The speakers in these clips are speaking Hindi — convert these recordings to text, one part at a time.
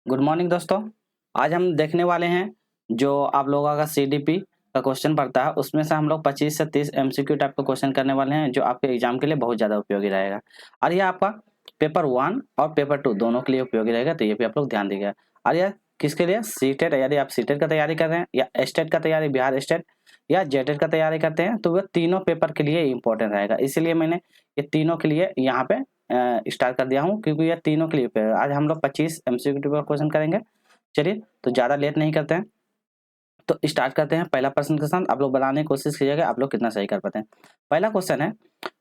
गुड मॉर्निंग दोस्तों। आज हम देखने वाले हैं जो आप लोगों का सीडीपी का क्वेश्चन पड़ता है, उसमें से हम लोग 25 से 30 एमसीक्यू टाइप का क्वेश्चन करने वाले हैं जो आपके एग्जाम के लिए बहुत ज़्यादा उपयोगी रहेगा। और ये आपका पेपर 1 और पेपर 2 दोनों के लिए उपयोगी रहेगा, तो ये भी आप लोग ध्यान दीजिएगा। और यह किसके लिए? सीटेट, यदि आप सीटेट का तैयारी कर रहे हैं या स्टेट का तैयारी, बिहार स्टेट या जेटेट का तैयारी करते हैं, तो वह तीनों पेपर के लिए इंपॉर्टेंट रहेगा। इसीलिए मैंने ये तीनों के लिए यहाँ पे स्टार्ट कर दिया हूँ, क्योंकि ये तीनों के लिए आज हम लोग 25 एमसीक्यू का क्वेश्चन करेंगे। चलिए, तो ज़्यादा लेट नहीं करते हैं, तो स्टार्ट करते हैं पहला प्रश्न के साथ। आप लोग बनाने की कोशिश कीजिएगा आप लोग कितना सही कर पाते हैं। पहला क्वेश्चन है,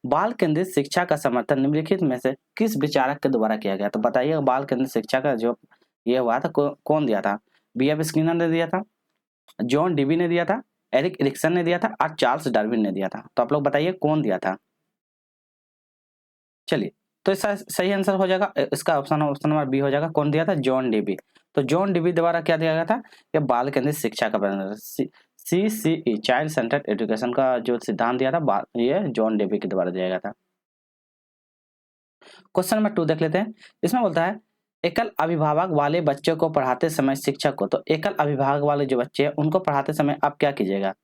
बाल केंद्रित शिक्षा का समर्थन निम्नलिखित में से किस विचारक के द्वारा किया गया? तो बताइए, बाल केंद्रित शिक्षा का जो ये हुआ था कौन दिया था? बीएफ स्किनर ने दिया था, जॉन डीबी ने दिया था, एरिक एरिक्सन ने दिया था और चार्ल्स डार्विन ने दिया था। तो आप लोग बताइए कौन दिया था। चलिए, तो इसका सही आंसर हो जाएगा, इसका ऑप्शन नंबर बी हो जाएगा। कौन दिया था? John dB. तो जॉन डीबी द्वारा क्या दिया गया था? ये बाल केंद्रित शिक्षा का CCE चाइल्ड सेंटर्ड एजुकेशन का जो सिद्धांत दिया था, ये जॉन डीबी के द्वारा दिया गया था। क्वेश्चन नंबर 2 देख लेते हैं। इसमें बोलता है, एकल अभिभावक वाले बच्चों को पढ़ाते समय शिक्षक को, तो एकल अभिभावक वाले जो बच्चे हैं उनको पढ़ाते समय आप क्या कीजिएगा?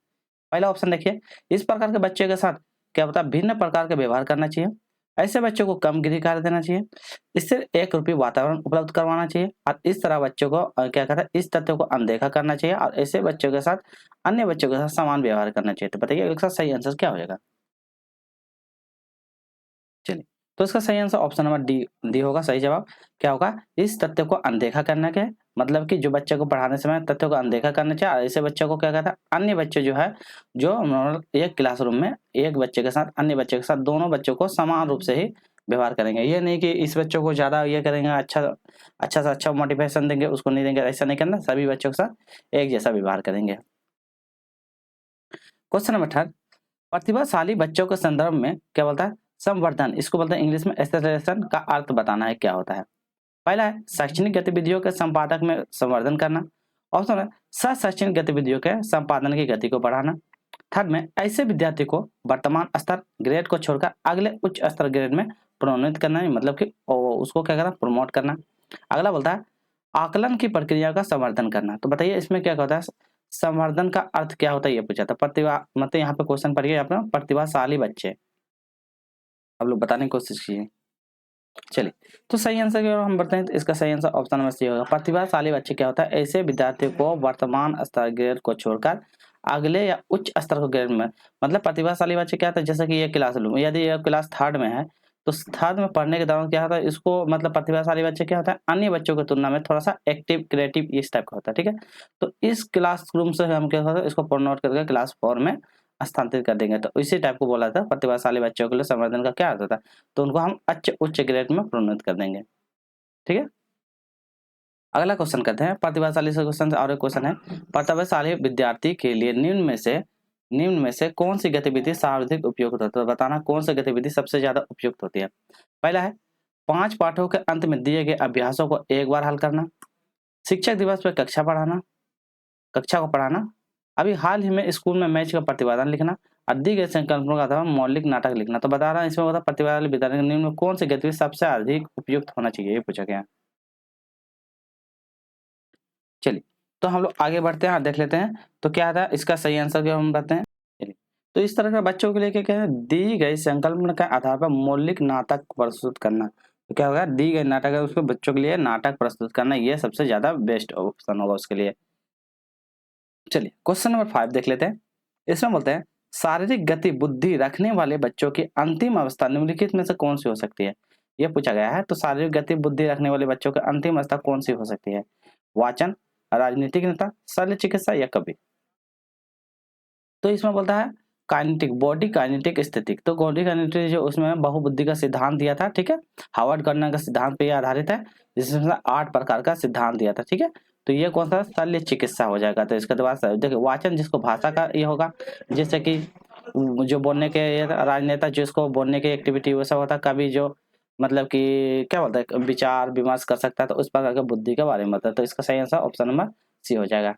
पहला ऑप्शन देखिए, इस प्रकार के बच्चे के साथ क्या होता है, भिन्न प्रकार के व्यवहार करना चाहिए। ऐसे बच्चों को कम गृह कार्य देना चाहिए, इससे एक रूपी वातावरण उपलब्ध करवाना चाहिए और इस तरह बच्चों को क्या कहता है, इस तथ्य को अनदेखा करना चाहिए और ऐसे बच्चों के साथ अन्य बच्चों के साथ समान व्यवहार करना चाहिए। तो बताइए इसका सही आंसर क्या हो जाएगा? चलिए, तो इसका सही आंसर ऑप्शन नंबर डी होगा। सही जवाब क्या होगा? इस तथ्य को अनदेखा करना के मतलब कि जो बच्चे को पढ़ाने समय तथ्यों को अनदेखा करना चाहिए और ऐसे बच्चों को क्या कहता है, अन्य बच्चे जो है जो एक क्लासरूम में एक बच्चे के साथ अन्य बच्चे के साथ दोनों बच्चों को समान रूप से ही व्यवहार करेंगे। ये नहीं कि इस बच्चों को ज्यादा ये करेंगे, अच्छा से अच्छा मोटिवेशन देंगे, उसको नहीं देंगे, ऐसा नहीं करना। सभी बच्चों के साथ एक जैसा व्यवहार करेंगे। क्वेश्चन नंबर 3, प्रतिभाशाली बच्चों के संदर्भ में क्या बोलता है? संवर्धन, इसको बोलते हैं इंग्लिश में एक्सेलरेशन का अर्थ बताना है क्या होता है। पहला है शैक्षणिक गतिविधियों के संपादक में संवर्धन करना। ऑप्शन है शैक्षणिक गतिविधियों के संपादन की गति को बढ़ाना। थर्ड में ऐसे विद्यार्थी को वर्तमान स्तर ग्रेड को छोड़कर अगले उच्च स्तर ग्रेड में प्रोन्नत करना है, मतलब कि उसको क्या करना, प्रमोट करना। अगला बोलता है आकलन की प्रक्रिया का संवर्धन करना। तो बताइए इसमें क्या होता है, संवर्धन का अर्थ क्या होता है, ये पूछा था। प्रतिभा मतलब यहाँ पे क्वेश्चन पढ़िए, यहाँ पे प्रतिभाशाली बच्चे आप लोग बताने की कोशिश कीजिए। चलिए, तो सही आंसर की ओर हम बढ़ते हैं, तो इसका सही आंसर ऑप्शन नंबर सी होगा। प्रतिभाशाली बच्चे क्या होता है? ऐसे विद्यार्थी को वर्तमान स्तर ग्रेड को छोड़कर अगले या उच्च स्तर को ग्रेड में, मतलब प्रतिभाशाली बच्चे क्या होता है, जैसे कि ये क्लास लूँ, यदि ये क्लास थर्ड में है तो थर्ड में पढ़ने के दौरान क्या होता है, इसको मतलब प्रतिभाशाली बच्चे क्या होता है, अन्य बच्चों की तुलना में थोड़ा सा एक्टिव क्रिएटिव इस टाइप का होता है। ठीक है, तो इस क्लासरूम से हम क्या होता है, इसको प्रमोट करके क्लास 4 में स्थानांतरित कर देंगे। तो इसी टाइप को बोला था प्रतिभाशाली बच्चों के लिए संवर्धन का क्या अर्थ होता है, तो उनको हम उच्च ग्रेड में प्रोन्नत कर देंगे। ठीक है, अगला क्वेश्चन करते हैं प्रतिभाशाली से क्वेश्चन। और एक क्वेश्चन है, प्रतिभाशाली विद्यार्थी के लिए निम्न में से कौन सी गतिविधि सर्वाधिक उपयुक्त होती है? तो बताना कौन सी गतिविधि सबसे ज्यादा उपयुक्त होती है। पहला है 5 पाठों के अंत में दिए गए अभ्यासों को एक बार हल करना, शिक्षक दिवस पर कक्षा को पढ़ाना, अभी हाल ही में स्कूल में मैच का प्रतिवेदन लिखना और दी गई संकल्पनाओं का अथवा मौलिक नाटक लिखना। तो बता रहा है इसमें होता प्रतिभाशाली विद्यार्थी के निम्न में कौन सी गतिविधि सबसे अधिक उपयुक्त होना चाहिए, ये पूछा गया। चलिए, तो हम लोग आगे बढ़ते हैं और देख लेते हैं तो क्या था इसका सही आंसर जो हम बताते हैं। चलिए, तो इस तरह का बच्चों के लिए क्या है, दी गई संकल्पना के आधार पर मौलिक नाटक प्रस्तुत करना। तो क्या होगा, दी गई नाटक है उसको बच्चों के लिए नाटक प्रस्तुत करना, ये सबसे ज्यादा बेस्ट ऑप्शन होगा उसके लिए। चलिए, क्वेश्चन नंबर 5 देख लेते हैं। इसमें बोलते हैं शारीरिक गति बुद्धि रखने वाले बच्चों की अंतिम अवस्था निम्नलिखित में से कौन सी हो सकती है, ये पूछा गया है। तो शारीरिक गति बुद्धि रखने वाले बच्चों की अंतिम अवस्था कौन सी हो सकती है? वाचन, राजनीतिक नेता, शल्य चिकित्सा या कवि। तो इसमें बोलता है काइनेटिक बॉडी काइनेटिक स्थिति। तो बॉडी काइनेटिक जो उसमें बहुबुद्धि का सिद्धांत दिया था। ठीक है, हार्वर्ड गर्नर का सिद्धांत पे आधारित है, जिसमें 8 प्रकार का सिद्धांत दिया था। ठीक है, तो ये कौन सा शल्य चिकित्सा हो जाएगा। तो इसके बाद देखिए वाचन जिसको भाषा का ये होगा, जैसे कि जो बोलने के राजनेता जिसको बोलने की एक्टिविटी वैसा होता है, कवि जो मतलब कि क्या बोलता है विचार विमर्श कर सकता है, तो उस प्रकार की बुद्धि के बारे में बताता है। तो इसका सही आंसर ऑप्शन नंबर सी हो जाएगा।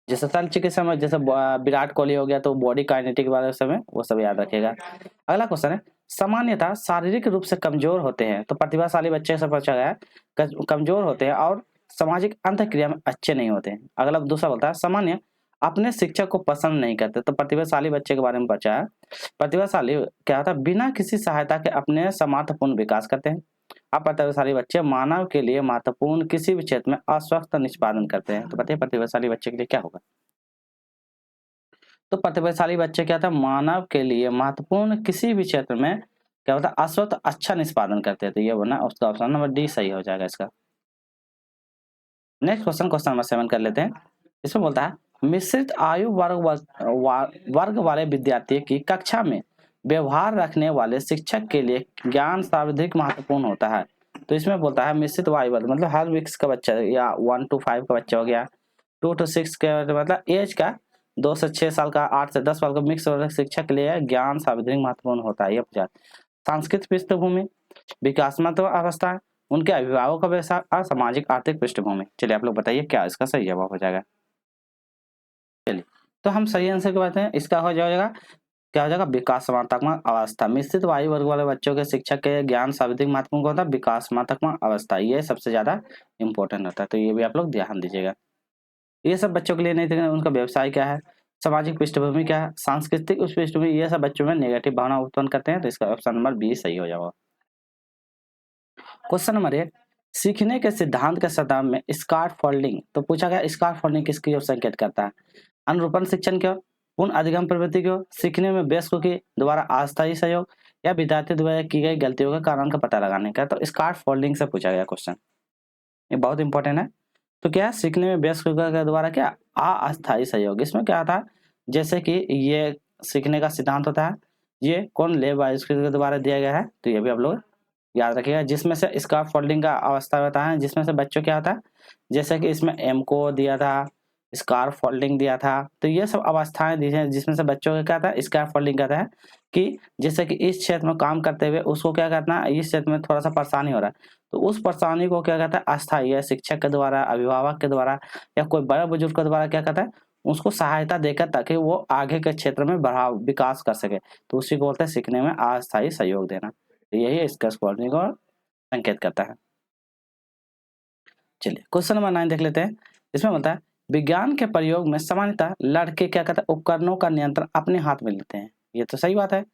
जैसे शल्य चिकित्सा में जैसे विराट कोहली हो गया तो बॉडी काइनेटिक वाले समय वो सब याद रखिएगा। अगला क्वेश्चन है, सामान्यतः शारीरिक रूप से कमजोर होते हैं, तो प्रतिभाशाली बच्चे से पूछा गया है कमजोर होते हैं और सामाजिक अंतःक्रिया में अच्छे नहीं होते हैं। अगला दूसरा बोलता है सामान्य अपने शिक्षक को पसंद नहीं करते, तो प्रतिभाशाली बच्चे के बारे में पूछा है। प्रतिभाशाली क्या होता है, बिना किसी सहायता के अपने समर्थपूर्ण विकास करते हैं। अप्रतिभाशाली बच्चे मानव के लिए महत्वपूर्ण किसी भी क्षेत्र में अस्वस्थ निष्पादन करते हैं। तो बताइए प्रतिभाशाली बच्चे के लिए क्या होगा। तो प्रतिभाशाली बच्चे क्या था, मानव के लिए महत्वपूर्ण किसी भी क्षेत्र में क्या होता है, अस्वस्थ अच्छा निष्पादन करते हैं। तो ये बना उसका ऑप्शन नंबर डी सही हो जाएगा इसका। नेक्स्ट क्वेश्चन नंबर 7 कर लेते हैं। इसमें बोलता है मिश्रित आयु वर्ग वाले विद्यार्थी की कक्षा में व्यवहार रखने वाले शिक्षक के लिए ज्ञान सर्वाधिक महत्वपूर्ण होता है। तो इसमें बोलता है मिश्रित आयु वर्ग मतलब हर विक्स का बच्चा या 1 to 5 का बच्चा हो गया, 2 to 6 के मतलब एज का 2 से 6 साल का, 8 से 10 साल का मिक्स वर्ग शिक्षक के लिए ज्ञान सर्वाधिक महत्वपूर्ण होता है। ये सांस्कृतिक पृष्ठभूमि, विकासात्मक अवस्था, उनके अभिभावक का व्यवसाय और सामाजिक आर्थिक पृष्ठभूमि। चलिए आप लोग बताइए क्या इसका सही जवाब हो जाएगा। चलिए तो हम सही आंसर की बात है, इसका हो जाएगा क्या हो जाएगा, विकासात्मक अवस्था। मिश्रित आयु वर्ग वाले बच्चों के शिक्षक के ज्ञान सर्वाधिक महत्वपूर्ण होता है विकासात्मक अवस्था, ये सबसे ज्यादा इंपॉर्टेंट होता है। तो ये भी आप लोग ध्यान दीजिएगा। ये सब बच्चों के लिए नहीं थे, उनका व्यवसाय क्या है, सामाजिक पृष्ठभूमि क्या है, सांस्कृतिक उस पृष्ठभूमि, ये सब बच्चों में नेगेटिव भावना उत्पन्न करते हैं। तो इसका ऑप्शन नंबर बी सही हो जाएगा। क्वेश्चन नंबर 1, सीखने के सिद्धांत के संदर्भ में स्कार्फ फोल्डिंग, तो पूछा गया स्कार्फ फोल्डिंग किसकी ओर संकेत करता है, अनुरूपण शिक्षण की ओर, पूर्ण अधिगम प्रवृत्ति की ओर, सीखने में वयस्कों के द्वारा अस्थायी सहयोग, या विद्यार्थी द्वारा की गई गलतियों के कारण का पता लगाने का। तो स्कार्फ फोल्डिंग से पूछा गया क्वेश्चन, ये बहुत इंपॉर्टेंट है। तो क्या है, सीखने में वयस्कों के द्वारा क्या अस्थायी सहयोग, इसमें क्या था, जैसे कि ये सीखने का सिद्धांत होता है, ये कौन लेब के द्वारा दिया गया है, तो ये भी आप लोग याद रखिएगा। जिसमें से स्कार्फ फोल्डिंग का अवस्था बताया है, जिसमें से बच्चों क्या होता है, जैसे कि इसमें एम को दिया था, स्कार्फ फोल्डिंग दिया था, तो ये सब अवस्थाएं दी हैं जिसमें से बच्चों का क्या था, स्कार्फ फोल्डिंग कहता है कि जैसे कि इस क्षेत्र में काम करते हुए उसको क्या करना है, इस क्षेत्र में थोड़ा सा परेशानी हो रहा है, तो उस परेशानी को क्या कहता है, अस्थायी है, शिक्षक के द्वारा, अभिभावक के द्वारा या कोई बड़ा बुजुर्ग के द्वारा क्या कहता है, उसको सहायता देकर ताकि वो आगे के क्षेत्र में बढ़ाव विकास कर सके, तो उसी को बोलते हैं सीखने में अस्थायी सहयोग देना। तो यही स्कार्फ फोल्डिंग को संकेत करता है। चलिए क्वेश्चन नंबर 9 देख लेते हैं। इसमें बोलता है विज्ञान के प्रयोग में सामान्यतः लड़के क्या कहते हैं, उपकरणों का नियंत्रण अपने हाथ में लेते हैं, ये तो सही बात है,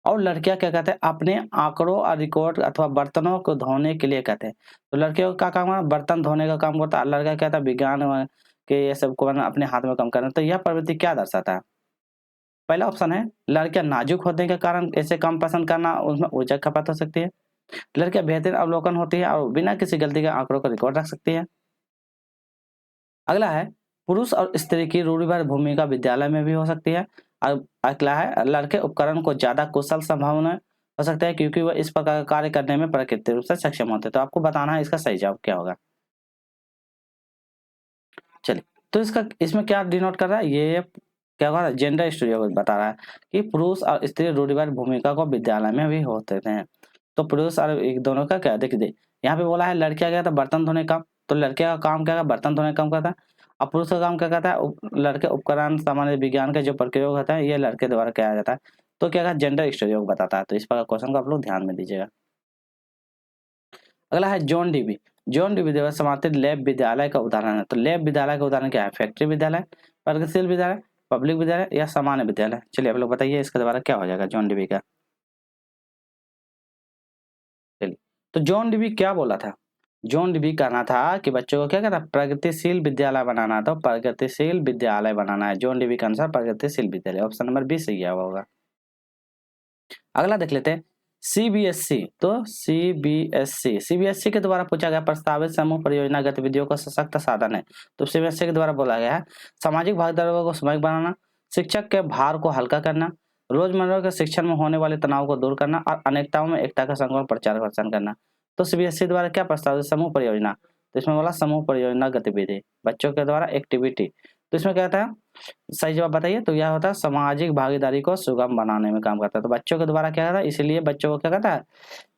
और लड़कियां क्या कहते हैं, अपने आंकड़ों और रिकॉर्ड अथवा बर्तनों को धोने के लिए कहते हैं। तो लड़कियों का काम है बर्तन धोने का काम करता है, लड़का कहता है विज्ञान के ये सब को अपने हाथ में काम करना। तो यह प्रवृत्ति क्या दर्शाता है, पहला ऑप्शन है लड़कियां नाजुक होने के कारण ऐसे काम पसंद करना, उसमें ऊर्जा खपत हो सकती है, लड़कियां बेहतर अवलोकन होती है और बिना किसी गलती के आंकड़ों को रिकॉर्ड रख सकती है। अगला है पुरुष और स्त्री की रूढ़िवादी भूमिका विद्यालय में भी हो सकती है। अगला है लड़के उपकरण को ज्यादा कुशल संभावना हो सकता है क्योंकि वह इस प्रकार का कार्य करने में प्राकृतिक रूप से सक्षम होते हैं। तो आपको बताना है इसका सही जवाब क्या होगा। चलिए तो इसमें क्या डिनोट कर रहा है, ये क्या होगा, जेंडर स्टीरियो बता रहा है कि पुरुष और स्त्री रूढ़िवादी भूमिका को विद्यालय में भी होते हैं। तो पुरुष और एक दोनों का क्या देखिए, यहाँ पे बोला है लड़कियां क्या था, बर्तन धोने का, तो लड़के का काम क्या है, बर्तन धोने का काम करता है, और पुरुष का काम क्या करता है, लड़के उपकरण सामान्य विज्ञान के जो प्रयोग होता है ये लड़के द्वारा किया जाता है। तो क्या जेंडर स्टीरियो बताता है। तो इस प्रकार क्वेश्चन को आप लोग ध्यान में दीजिएगा। अगला है जॉन डीबी। जॉन डीबी द्वारा समर्थित लैब विद्यालय का उदाहरण है। तो लैब विद्यालय का उदाहरण क्या है, फैक्ट्री विद्यालय, प्रगतिशील विद्यालय, पब्लिक विद्यालय या सामान्य विद्यालय। चलिए आप लोग बताइए इसके द्वारा क्या हो जाएगा जॉन डीबी का। चलिए तो जॉन डीबी क्या बोला था, जॉन डीबी कहना था कि बच्चों को क्या कहता है, प्रगतिशील विद्यालय बनाना। तो प्रगतिशील विद्यालय बनाना है, जॉन डीबी के अनुसार प्रगतिशील विद्यालय, ऑप्शन नंबर बी सही होगा। अगला देख लेते हैं सीबीएसई। तो सीबीएसई के द्वारा पूछा गया प्रस्तावित समूह परियोजना गतिविधियों का सशक्त साधन है। तो सीबीएसई के द्वारा बोला गया है सामाजिक भागीदारों को सामूहिक बनाना, शिक्षक के भार को हल्का करना, रोजमर्रा के शिक्षण में होने वाले तनाव को दूर करना और अनेकताओं में एकता का संकल्प प्रचार प्रसार करना। तो सीबीएसई द्वारा क्या प्रस्तावित समूह परियोजना, तो इसमें बोला समूह परियोजना गतिविधि, बच्चों के द्वारा एक्टिविटी। तो इसमें क्या था, सही जवाब बताइए। तो यह होता है सामाजिक भागीदारी को सुगम बनाने में काम करता है। तो बच्चों के द्वारा क्या होता है, इसलिए बच्चों को क्या कहता है,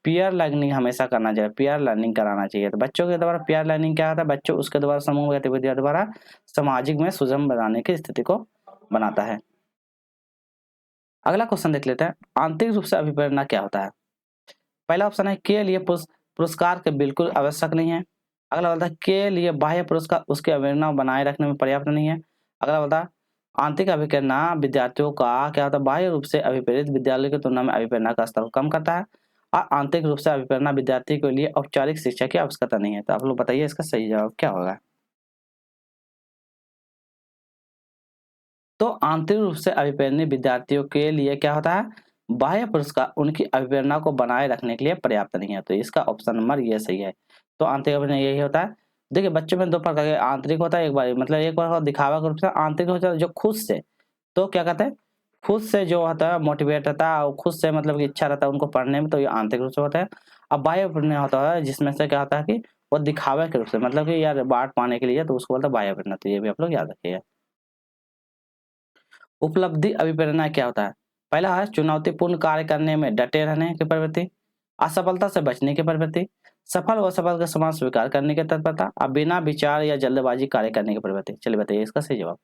पीयर लर्निंग हमेशा करना चाहिए, पीयर लर्निंग कराना चाहिए। तो बच्चों के द्वारा पीयर लर्निंग क्या होता है, बच्चों उसके द्वारा समूह गतिविधियों द्वारा सामाजिक में सुगम बनाने की स्थिति को बनाता है। अगला क्वेश्चन देख लेते हैं, आंतरिक रूप से अभिप्रेरणा क्या होता है। पहला ऑप्शन है के लिए पुरस्कार के बिल्कुल आवश्यक नहीं है। अगला बोलता है के लिए बाह्य पुरस्कार उसके अभिप्रेरणा बनाए रखने में पर्याप्त नहीं है। अगला बोलता है आंतरिक अभिप्रेरणा विद्यार्थियों का क्या होता है, बाह्य रूप से अभिप्रेरित विद्यालय की तुलना में अभिप्रेरणा का स्तर कम करता है, और आंतरिक रूप से अभिप्रेरणा विद्यार्थी के लिए औपचारिक शिक्षा की आवश्यकता नहीं है। तो आप लोग बताइए इसका सही जवाब क्या होगा। तो आंतरिक रूप से अभिप्रेरणीय विद्यार्थियों के लिए क्या होता है, बाह्य पुरस्कार उनकी अभिप्रेरणा को बनाए रखने के लिए पर्याप्त नहीं है। तो इसका ऑप्शन नंबर ये सही है। तो आंतरिक अभिप्रेरणा यही होता है। देखिए बच्चों में दो प्रकार के आंतरिक होता है, एक बार मतलब एक बार दिखावा के रूप से, आंतरिक होता है जो खुद से, तो क्या कहते हैं, खुद से जो होता है मोटिवेट रहता है और खुद से मतलब कि इच्छा रहता है उनको पढ़ने में, तो ये आंतरिक रूप से होता है। अब बाह्य अभिप्रेरणा होता है जिसमें से क्या होता है कि वो दिखावे के रूप से, मतलब कि यार बांट पाने के लिए, तो उसको बोलता है बाह्य अभिप्रेरणा। तो ये भी आप लोग याद रखिएगा। उपलब्धि अभिप्रेरणा क्या होता है। पहला है चुनौतीपूर्ण कार्य करने में डटे रहने की प्रवृत्ति, असफलता से बचने की प्रवृत्ति, सफल व असफल का समान स्वीकार करने की तत्परता, और बिना विचार या जल्दबाजी कार्य करने की प्रवृत्ति। चलिए बताइए इसका सही जवाब।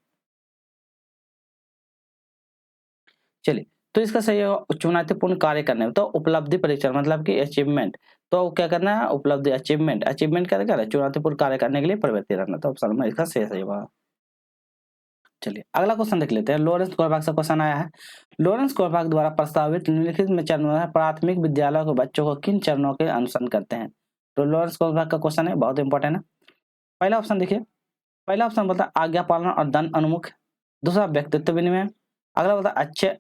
चलिए, तो इसका सही है चुनौतीपूर्ण कार्य करने में, तो उपलब्धि परीक्षण मतलब कि अचीवमेंट। तो क्या करना है, उपलब्धि अचीवमेंट, अचीवमेंट क्या है, चुनौतीपूर्ण कार्य करने के लिए प्रवृत्ति रहना। तो ऑप्शन में इसका सही जवाब। चलिए अगला क्वेश्चन देख लेते हैं, लॉरेंस कोरबैक से क्वेश्चन आया है। लॉरेंस कोरबैक द्वारा प्रस्तावित निम्नलिखित में चरणों में प्राथमिक विद्यालयों के बच्चों को किन चरणों के अनुसरण करते हैं। तो लॉरेंस कोरबैक का क्वेश्चन है, बहुत इंपॉर्टेंट है। पहला ऑप्शन देखिए, पहला ऑप्शन बोलता है आज्ञा पालन और दंड उन्मुख। दूसरा व्यक्तित्व विनिमय। अगला बोलता है अच्छे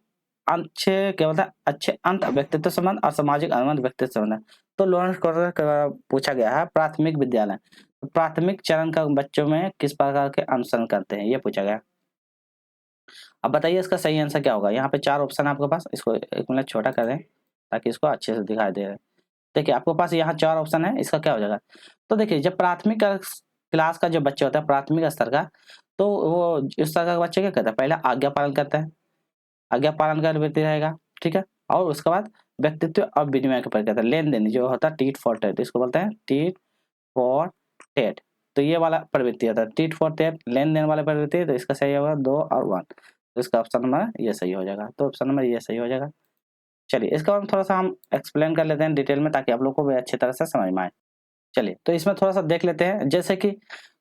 अच्छे क्या बोलता है, अच्छे अंत व्यक्तित्व संबंध और सामाजिक अनुबंध व्यक्तित्व संबंध। तो लॉरेंस कोरबैक का पूछा गया है प्राथमिक विद्यालय, तो प्राथमिक चरण का बच्चों में किस प्रकार के अनुसरण करते हैं, ये पूछा गया। अब बताइए इसका सही आंसर क्या होगा। यहाँ पे चार ऑप्शन है आपके पास, इसको एक मिनट छोटा कर दें ताकि इसको अच्छे से दिखाई दे रहे। देखिए आपके पास यहाँ चार ऑप्शन है, इसका क्या हो जाएगा। तो देखिए जब प्राथमिक क्लास का जो बच्चा होता है प्राथमिक स्तर का, तो वो इस स्तर का बच्चा क्या करता है, पहला आज्ञा पालन करता है, आज्ञा पालन का वृत्ति रहेगा, ठीक है। और उसके बाद व्यक्तित्व और विनिमय का प्रयोग करता है, लेन देन जो होता है टीट फॉर टेट, इसको बोलते हैं टीट फॉर टेट। तो ये वाला प्रवृत्ति होता है टीट फॉर टेट, लेन देन वाला प्रवृत्ति। तो इसका सही होगा 2 और 1। तो इसका ऑप्शन नंबर ये सही हो जाएगा। तो ऑप्शन नंबर ये सही हो जाएगा। चलिए इसका हम थोड़ा सा हम एक्सप्लेन कर लेते हैं डिटेल में ताकि आप लोग को भी अच्छी तरह से समझ में आए। चलिए तो इसमें थोड़ा सा देख लेते हैं, जैसे कि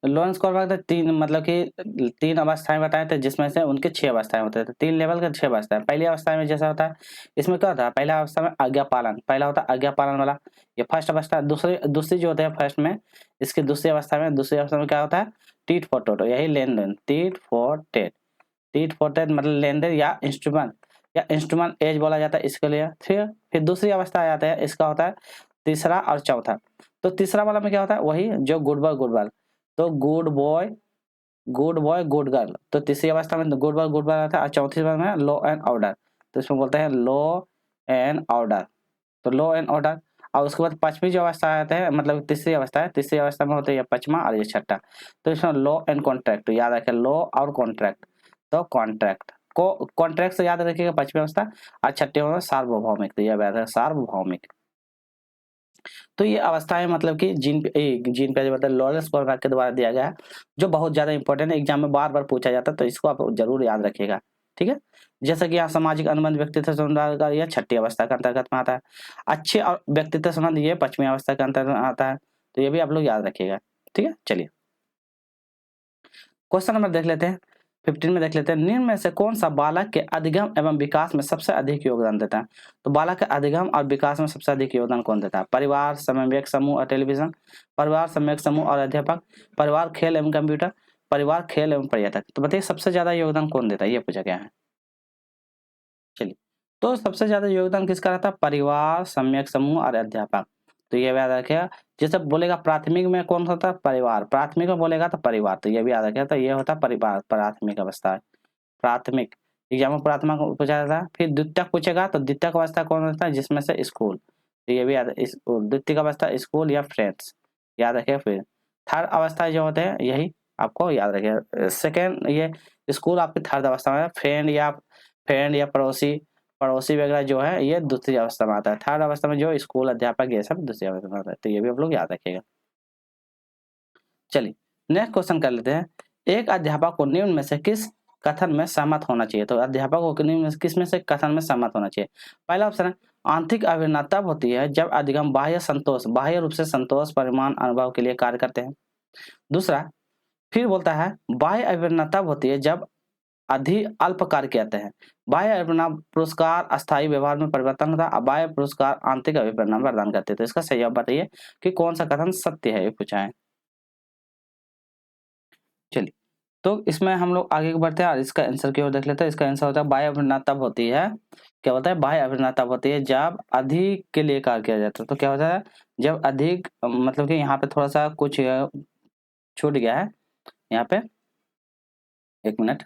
लॉरेंस कोरबैक ने तीन मतलब कि तीन अवस्थाएं बताए थे, जिसमें से उनके 6 अवस्थाएं होते थे, 3 लेवल के 6 अवस्थाएं। पहली अवस्था में जैसा होता है, इसमें क्या होता है, पहला अवस्था में आज्ञा पालन, पहला होता है आज्ञा पालन वाला, ये फर्स्ट अवस्था। दूसरी जो होते हैं फर्स्ट में, इसकी दूसरी अवस्था में क्या होता है, टीट फॉर टोटो, यही लेन देन, tit for tat. Tit for tat मतलब लेन देन या इंस्ट्रूमेंट एज बोला जाता है इसके लिए। फिर दूसरी अवस्था आ जाता है, इसका होता है तीसरा और चौथा। तो तीसरा वाला में क्या होता है, वही जो गुड बॉय गुड गर्ल, तो गुड बॉय गुड गर्ल। तो तीसरी अवस्था में गुड बॉय गुड गर्ल आता है, और चौथी अवस्था में लॉ एंड ऑर्डर, तो इसमें बोलते हैं लॉ एंड ऑर्डर। तो लॉ एंड ऑर्डर। और उसके बाद पांचवी जो अवस्था आते हैं, मतलब तीसरी अवस्था है, तीसरी अवस्था में होता है ये पांचवा और ये छठा। तो इसमें लॉ एंड कॉन्ट्रैक्ट, तो याद रखें लॉ और कॉन्ट्रैक्ट। तो कॉन्ट्रैक्ट को कॉन्ट्रैक्ट से याद रखिएगा पांचवी अवस्था, और छठे में सार्वभौमिक, तो यह याद है सार्वभौमिक। तो ये अवस्थाएं मतलब कि जीन पे मतलब लॉरेंस कोरबैक के द्वारा दिया गया है, जो बहुत ज्यादा इंपॉर्टेंट है, एग्जाम में बार बार पूछा जाता है, तो इसको आप जरूर याद रखिएगा, ठीक है। जैसे कि यहाँ सामाजिक अनुबंध व्यक्तित्व संबंध का यह छठी अवस्था के अंतर्गत में आता है, अच्छे और व्यक्तित्व संबंध ये पांचवी अवस्था के अंतर्गत आता है। तो ये भी आप लोग याद रखिएगा, ठीक है। चलिए क्वेश्चन नंबर देख लेते हैं, 15 में देख लेते हैं, निम्न में से कौन सा बालक के अधिगम एवं विकास में सबसे अधिक योगदान देता है। तो बालक के अधिगम और विकास में सबसे अधिक योगदान कौन देता है, परिवार, समन्वयक समूह और टेलीविजन, परिवार, समन्वयक समूह और अध्यापक, परिवार, खेल एवं कंप्यूटर, परिवार, खेल एवं पर्यटक। तो बताइए सबसे ज्यादा योगदान कौन देता है, ये पूछा गया है। चलिए तो सबसे ज्यादा योगदान किसका रहता है, परिवार, सम्यक समूह और अध्यापक। तो ये भी याद रखिएगा। जैसे बोलेगा प्राथमिक में कौन होता है, परिवार, प्राथमिक में बोलेगा तो परिवार, तो ये भी याद रखिएगा। तो ये होता है परिवार, प्राथमिक अवस्था है, प्राथमिक। एग्जाम में प्राथमिक पूछा जाता है। फिर द्वितीयक पूछेगा तो द्वितीयक अवस्था कौन होता है, जिसमें से स्कूल, तो ये भी याद, द्वितीयक अवस्था स्कूल या फ्रेंड्स, याद रखिएगा। फिर थर्ड अवस्था जो होते हैं यही आपको याद रखिएगा। सेकेंड ये स्कूल आपकी थर्ड अवस्था में, फ्रेंड या पड़ोसी पड़ोसी वगैरह जो है ये दूसरी अवस्था में आता है। थर्ड अवस्था में जो स्कूल अध्यापक ये सब दूसरी अवस्था में आता है। तो ये भी आप लोग याद रखिएगा। चलिए नेक्स्ट क्वेश्चन कर लेते हैं, एक अध्यापक को निम्न में से किस कथन में सहमत होना चाहिए। तो अध्यापक को किसमें से कथन में सहमत होना चाहिए। पहला ऑप्शन है आंतरिक अभिन्नता तब होती है जब अधिगम बाह्य रूप से संतोष परिमाण अनुभव के लिए कार्य करते हैं। दूसरा फिर बोलता है बाह्य अभिन्नता तब होती है जब अल्प कार्य किए हैं। बाह्य अभिप्रेरणा पुरस्कार अस्थायी व्यवहार में परिवर्तन होता है, बाह्य पुरस्कार आंतरिक अभिप्रेरणा प्रदान करते हैं। तो इसका सही जवाब बताइए कि कौन सा कथन सत्य है, ये पूछा है। चलिए, तो इसमें हम लोग आगे बढ़ते हैं और इसका आंसर की ओर देख लेते हैं। इसका आंसर होता है बाह्य अभिप्रेरणा तब होती है, क्या होता है, बाह्य अभिप्रेरणा तब होती है जब अधिक के लिए कार्य किया जाता है। तो क्या होता है, जब अधिक, मतलब कि यहाँ पे थोड़ा सा कुछ छूट गया है, यहाँ पे एक मिनट,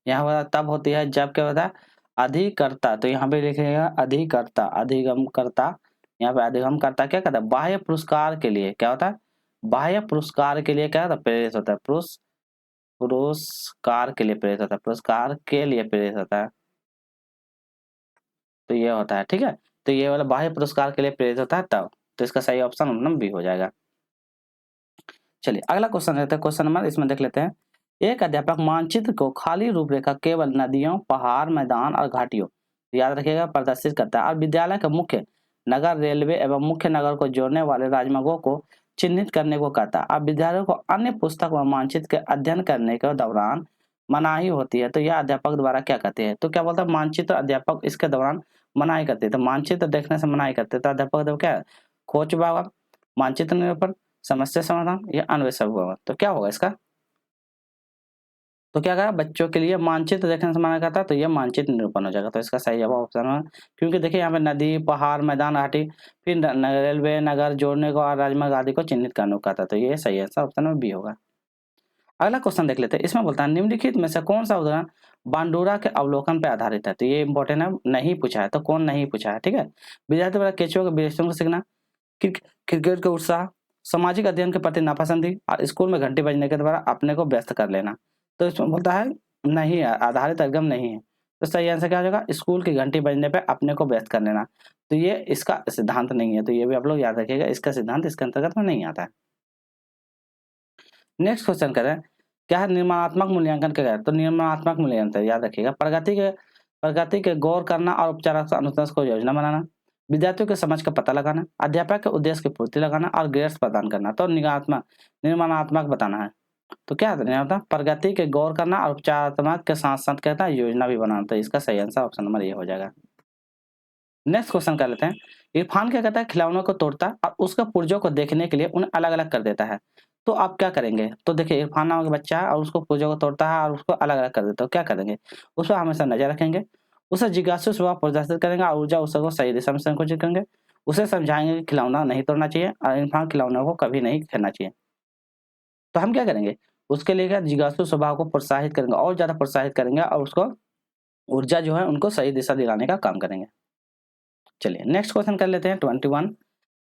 यहाँ पर तब होती है जब क्या होता है अधिकर्ता। तो यहाँ पे लिखेगा अधिकर्ता, अधिगमकर्ता, यहाँ पे अधिगमकर्ता क्या करता है, बाह्य पुरस्कार के लिए क्या होता है, बाह्य पुरस्कार के लिए क्या होता है, प्रेरित होता है। पुरस्कार के लिए प्रेरित होता है, पुरस्कार के लिए प्रेरित होता है। तो ये होता है, ठीक है। तो ये वाला बाह्य पुरस्कार के लिए प्रेरित होता है तब। तो इसका सही ऑप्शन नंबर बी हो जाएगा। चलिए अगला क्वेश्चन रहता है, क्वेश्चन नंबर इसमें देख लेते हैं। एक अध्यापक मानचित्र को खाली रूपरेखा केवल नदियों, पहाड़, मैदान और घाटियों, याद रखिएगा, प्रदर्शित करता है और विद्यालय के मुख्य नगर, रेलवे एवं मुख्य नगर को जोड़ने वाले राजमार्गों को चिन्हित करने को कहता है। अब विद्यालयों को अन्य पुस्तक व मानचित्र के अध्ययन करने के दौरान मनाही होती है। तो यह अध्यापक द्वारा क्या कहते हैं। तो क्या बोलता है, मानचित्र अध्यापक इसके दौरान मनाही करते हैं। तो मानचित्र देखने से मनाही करते हैं। तो अध्यापक क्या है, खोज विभाग, मानचित्र निरूपण, समस्या समाधान या अन्वेषक विभाग। तो क्या होगा इसका, तो क्या कहा, बच्चों के लिए मानचित्र देखने से मना करता है, तो यह मानचित्र निरूपण हो जाएगा। तो इसका सही जवाब ऑप्शन है, क्योंकि देखिए यहाँ पे नदी, पहाड़, मैदान, घाटी, फिर रेलवे, नगर जोड़ने को और राजमार्ग आदि को चिन्हित करने को कहता है। तो ये सही आंसर ऑप्शन में बी होगा। अगला क्वेश्चन देख लेते हैं। इसमें बोलता है निम्नलिखित में से कौन सा उदाहरण बांडुरा के अवलोकन पर आधारित है। तो ये इंपॉर्टेंट है, नहीं पूछा है, तो कौन नहीं पूछा है, ठीक है। विद्यार्थी द्वारा केंचुओं के विशेषताओं को सीखना, क्रिकेट का उत्साह, सामाजिक अध्ययन के प्रति नापसंदी और स्कूल में घंटी बजने के द्वारा अपने को व्यस्त कर लेना। तो इसमें बोलता है नहीं है, आधारित एकदम नहीं है। तो सही आंसर क्या हो जाएगा, स्कूल की घंटी बजने पे अपने को व्यस्त कर लेना। तो ये इसका सिद्धांत नहीं है, तो ये भी आप लोग याद रखिएगा, इसका सिद्धांत इसके अंतर्गत में नहीं आता है। नेक्स्ट क्वेश्चन करें, क्या है निर्माणात्मक मूल्यांकन क्या है। तो निर्माणात्मक मूल्यांकन याद रखिएगा, प्रगति के गौर करना और उपचारात्मक अनुशासन को योजना बनाना, विद्यार्थियों के समझ का पता लगाना, अध्यापक के उद्देश्य की पूर्ति लगाना और ग्रेड्स प्रदान करना। तो निर्माणात्मक बताना है। तो क्या होता है, प्रगति के गौर करना और उपचारात्मक के साथ साथ कहता है योजना भी बनाना। तो इसका सही आंसर ऑप्शन नंबर ए हो जाएगा। नेक्स्ट क्वेश्चन कर लेते हैं। इरफान क्या कहता है, खिलौनों को तोड़ता और उसके पुर्जों को देखने के लिए उन्हें अलग अलग कर देता है। तो आप क्या करेंगे, तो देखिए इरफान नाम का बच्चा है और उसको पुर्जों को तोड़ता है और उसको अलग अलग कर देता है। तो क्या करेंगे, उस पर हमेशा नजर रखेंगे, उसे जिज्ञासु स्वभाव प्रदर्शित करेंगे और ऊर्जा उसको सही दिशा में संकुचित करेंगे, उसे समझाएंगे कि खिलौना नहीं तोड़ना चाहिए और इरफान खिलौनों को कभी नहीं खेलना चाहिए। तो हम क्या करेंगे, उसके लिए क्या जिज्ञासु स्वभाव को प्रोत्साहित करेंगे और ज्यादा प्रोत्साहित करेंगे और उसको ऊर्जा जो है उनको सही दिशा दिलाने का काम करेंगे। चलिए नेक्स्ट क्वेश्चन कर लेते हैं 21।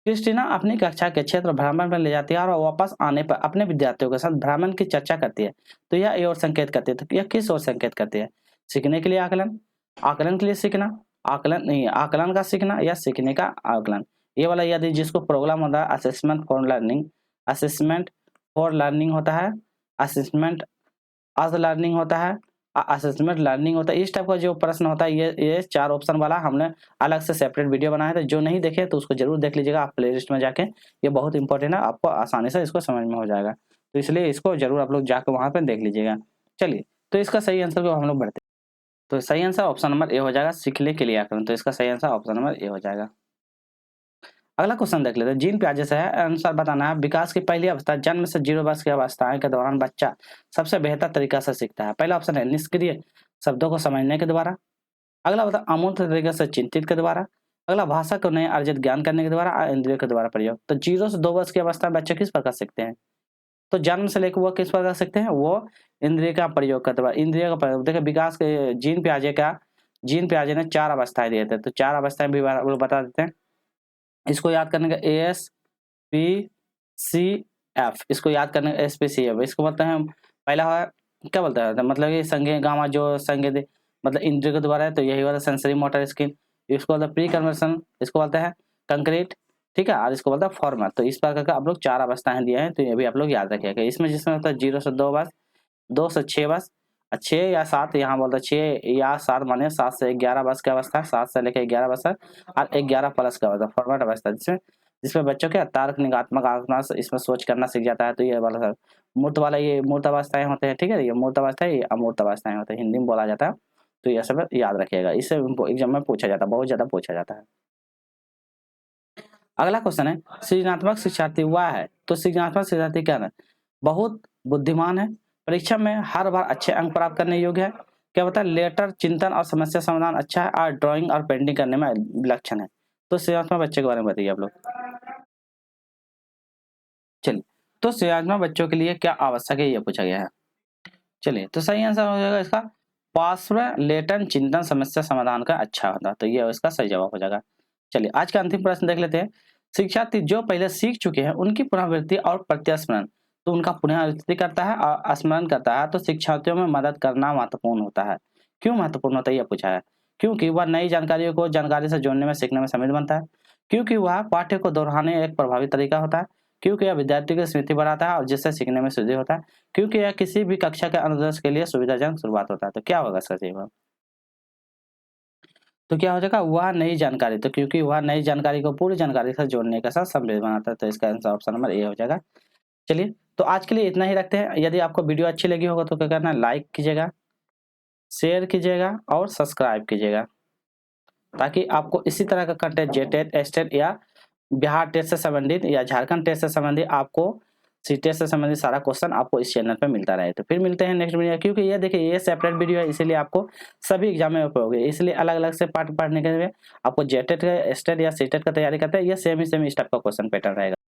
क्रिस्टीना अपनी कक्षा के क्षेत्र भ्रमण पर ले जाती है और वापस आने पर अपने विद्यार्थियों के साथ भ्रमण की चर्चा करती है। तो यह ओर संकेत करती है, तो यह किस ओर संकेत करती है, सीखने के लिए आकलन, आकलन के लिए सीखना, आकलन नहीं आकलन का सीखना या सीखने का आकलन। ये वाला यदि जिसको प्रोग्राम होता है assessment for learning, assessment for learning होता है, असेसमेंट आज लर्निंग होता है, असेसमेंट लर्निंग होता है। इस टाइप का जो प्रश्न होता है ये 4 ऑप्शन वाला हमने अलग से सेपरेट वीडियो बनाया था। जो नहीं देखे तो उसको जरूर देख लीजिएगा आप प्लेलिस्ट में जाके, ये बहुत इंपॉर्टेंट है, आपको आसानी से इसको समझ में हो जाएगा। तो इसलिए इसको जरूर आप लोग जाकर वहां पर देख लीजिएगा। चलिए, तो इसका सही आंसर को हम लोग बढ़ते हैं। तो सही आंसर ऑप्शन नंबर ए हो जाएगा, सीखने के लिए आकलन। तो इसका सही आंसर ऑप्शन नंबर ए हो जाएगा। अगला क्वेश्चन देख लेते हैं। जीन प्याजे से है अनुसार बताना है, विकास की पहली अवस्था जन्म से 0 वर्ष की अवस्थाएं के दौरान बच्चा सबसे बेहतर तरीका से सीखता है। पहला ऑप्शन है निष्क्रिय शब्दों को समझने के द्वारा, अगला होता है अमूर्त तरीके से चिंतित के द्वारा, अगला भाषा को नए अर्जित ज्ञान करने के द्वारा, इंद्रियों के द्वारा प्रयोग। तो 0 से 2 वर्ष की अवस्था में बच्चे किस प्रकार सीखते हैं, तो जन्म से लेकर वो किस प्रकार सीखते हैं, वो इंद्रिय का प्रयोग करते द्वारा, इंद्रिय का प्रयोग। देखिए विकास के जीन प्याजे ने 4 अवस्थाएं दिए थे, तो 4 अवस्थाएं भी बता देते हैं। इसको याद करने का ASPCF, इसको याद करने का SPCF। इसको बोलते हैं पहला है क्या बोलते हैं, मतलब ये संज्ञा गामा जो संज्ञा मतलब इंद्रिय के द्वारा है, तो यही वाला सेंसरी मोटर स्किन। इसको बोलते हैं प्री कन्वर्सन, इसको बोलते हैं कंक्रीट, ठीक है, और इसको बोलते हैं फॉर्मल। तो इस प्रकार का आप लोग 4 अवस्थाएं दिए हैं, तो ये भी आप लोग याद रखिएगा। इसमें जिसमें होता है 0 से 2 वर्ष, 2 से 6 वर्ष 6 या 7 यहाँ बोलते 6 या 7 माने 7 से 11 वर्ष की अवस्था, 7 से लेकर 11 वर्ष और 11 प्लस का अवस्था, फॉर्मेट अवस्था जिसमें बच्चों के तर्क, निगात्मक आत्मा इसमें सोच करना सीख जाता है। तो ये वाला मूर्त वाला ये मूर्त अवस्थाएं होते हैं, ठीक है। ये मूर्त अवस्था है, ये अमूर्त अवस्थाएं होते हैं, हिंदी में बोला जाता है। तो ये सब याद रखिएगा, इससे एग्जाम में पूछा जाता है, बहुत ज्यादा पूछा जाता है। अगला क्वेश्चन है सृजनात्मक शिक्षार्थी वह है। तो सृजनात्मक शिक्षार्थी क्या है? बहुत बुद्धिमान है, परीक्षा में हर बार अच्छे अंक प्राप्त करने योग्य है, क्या बता लेटर, चिंतन और समस्या समाधान अच्छा है, और ड्राइंग और पेंटिंग करने में विलक्षण है। तो सृजनात्मक बच्चे के बारे में बताइए आप लोग। चलिए, तो सृजनात्मक बच्चों के लिए क्या आवश्यक है, ये पूछा गया है। चलिए, तो सही आंसर हो जाएगा इसका पार्श्व लेटन चिंतन समस्या समाधान का अच्छा होता, तो ये इसका सही जवाब हो जाएगा। चलिए, आज का अंतिम प्रश्न देख लेते हैं। शिक्षार्थी जो पहले सीख चुके हैं उनकी पुनरावृत्ति और प्रत्यास्मरण, तो उनका पुनरावृत्ति करता है और स्मरण करता है, तो शिक्षार्थियों में मदद करना महत्वपूर्ण होता है। क्यों महत्वपूर्ण होता है, यह पूछा है। क्योंकि वह नई जानकारियों को जानकारी से जोड़ने में, सीखने में समृद्ध बनता है। क्योंकि वह पाठ्य को दोहराने एक प्रभावी तरीका होता है। क्योंकि यह विद्यार्थी की स्मृति बढ़ाता है और जिससे सीखने में सुधि होता है। क्योंकि यह किसी भी कक्षा के अनुदेश के लिए सुविधाजनक शुरुआत होता है। तो क्या होगा इसका जवाब? तो क्या हो जाएगा वह नई जानकारी, तो क्योंकि वह नई जानकारी को पूरी जानकारी से जोड़ने के साथ समृद्ध बनाता है, तो इसका आंसर ऑप्शन नंबर ए हो जाएगा। चलिए, तो आज के लिए इतना ही रखते हैं। यदि आपको वीडियो अच्छी लगी होगा तो क्या करना है, लाइक कीजिएगा, शेयर कीजिएगा और सब्सक्राइब कीजिएगा, ताकि आपको इसी तरह का कंटेंट जेटेट, एस्टेट या बिहार टेस्ट से संबंधित या झारखंड टेस्ट से संबंधित, आपको सी टेस्ट से संबंधित सारा क्वेश्चन आपको इस चैनल पे मिलता रहे। तो फिर मिलते हैं नेक्स्ट वीडियो, क्योंकि ये देखिए ये सेपरेट वीडियो है, इसीलिए आपको सभी एग्जाम में उपयोग है। इसलिए अलग अलग से पार्ट पढ़ने के लिए आपको जेटेट का, एस्टेट या सीटेट का तैयारी करते हैं, ये सेम स्टेप का क्वेश्चन पैटर्न रहेगा।